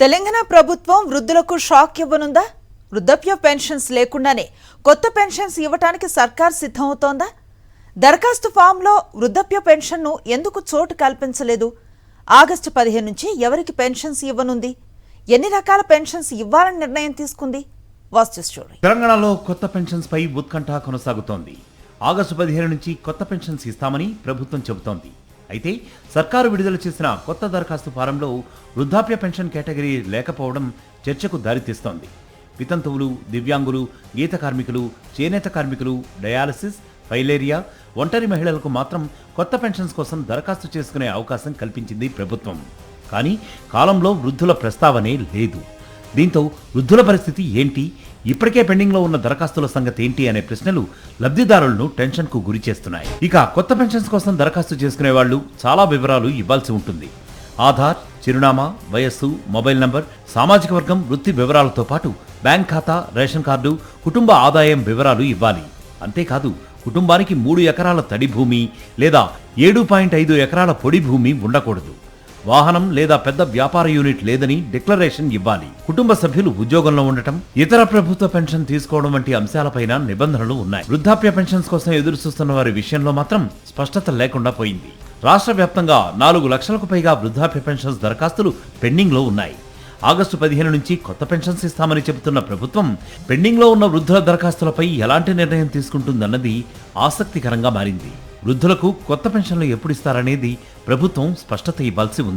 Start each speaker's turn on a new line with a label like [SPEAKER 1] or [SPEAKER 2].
[SPEAKER 1] తెలంగాణ ప్రభుత్వం వృద్ధులకు షాక్ ఇవ్వనుందా? వృద్ధాప్య పెన్షన్స్ లేకుండానే కొత్త పెన్షన్స్ ఇవ్వడానికి సర్కార్ సిద్ధమవుతోందా? దరఖాస్తు ఫామ్లో వృద్ధాప్య పెన్షన్ను ఎందుకు చోటు కల్పించలేదు? ఆగస్టు 15 నుంచి ఎవరికి పెన్షన్స్ ఇవ్వనుంది? ఎన్ని రకాల పెన్షన్స్ ఇవ్వాలని నిర్ణయం తీసుకుంది? Watch story.
[SPEAKER 2] తెలంగాణలో కొత్త పెన్షన్స్ పై ఉత్కంఠ కొనసాగుతోంది. ఆగస్టు 15 నుంచి కొత్త పెన్షన్స్ ఇస్తామని ప్రభుత్వం చెబుతోంది. అయితే సర్కారు విడుదల చేసిన కొత్త దరఖాస్తు ఫారంలో వృద్ధాప్య పెన్షన్ కేటగిరీ లేకపోవడం చర్చకు దారితీస్తోంది. వితంతువులు, దివ్యాంగులు, గీత కార్మికులు, చేనేత కార్మికులు, డయాలసిస్, ఫైలేరియా, ఒంటరి మహిళలకు మాత్రం కొత్త పెన్షన్స్ కోసం దరఖాస్తు చేసుకునే అవకాశం కల్పించింది ప్రభుత్వం. కానీ కాలంలో వృద్ధుల ప్రస్తావనే లేదు. దీంతో వృద్ధుల పరిస్థితి ఏంటి, ఇప్పటికే పెండింగ్లో ఉన్న దరఖాస్తుల సంగతి ఏంటి అనే ప్రశ్నలు లబ్ధిదారులను టెన్షన్కు గురి చేస్తున్నాయి. ఇక కొత్త పెన్షన్స్ కోసం దరఖాస్తు చేసుకునే వాళ్ళు చాలా వివరాలు ఇవ్వాల్సి ఉంటుంది. ఆధార్, చిరునామా, వయస్సు, మొబైల్ నంబర్, సామాజిక వర్గం, వృత్తి వివరాలతో పాటు బ్యాంక్ ఖాతా, రేషన్ కార్డు, కుటుంబ ఆదాయం వివరాలు ఇవ్వాలి. అంతేకాదు కుటుంబానికి 3 ఎకరాల తడి భూమి లేదా 7.5 ఎకరాల పొడి భూమి ఉండకూడదు. వాహనం లేదా పెద్ద వ్యాపార యూనిట్ లేదని డిక్లరేషన్ ఇవ్వాలి. కుటుంబ సభ్యులు ఉద్యోగంలో ఉండటం, ఇతర ప్రభుత్వ పెన్షన్ తీసుకోవడం వంటి అంశాలపైన నిబంధనలు ఉన్నాయి. వృద్ధాప్య పెన్షన్స్ కోసం ఎదురు చూస్తున్న వారి విషయంలో మాత్రం స్పష్టత లేకుండా పోయింది. రాష్ట్ర వ్యాప్తంగా 4 లక్షలకు పైగా వృద్ధాప్య పెన్షన్స్ దరఖాస్తులు పెండింగ్లో ఉన్నాయి. ఆగస్టు 15 నుంచి కొత్త పెన్షన్స్ ఇస్తామని చెబుతున్న ప్రభుత్వం పెండింగ్లో ఉన్న వృద్ధుల దరఖాస్తులపై ఎలాంటి నిర్ణయం తీసుకుంటుందన్నది ఆసక్తికరంగా మారింది. వృద్ధులకు కొత్త పెన్షన్లు ఎప్పుడు ఇస్తారనేది ప్రభుత్వం స్పష్టత ఇవ్వాల్సి ఉంది.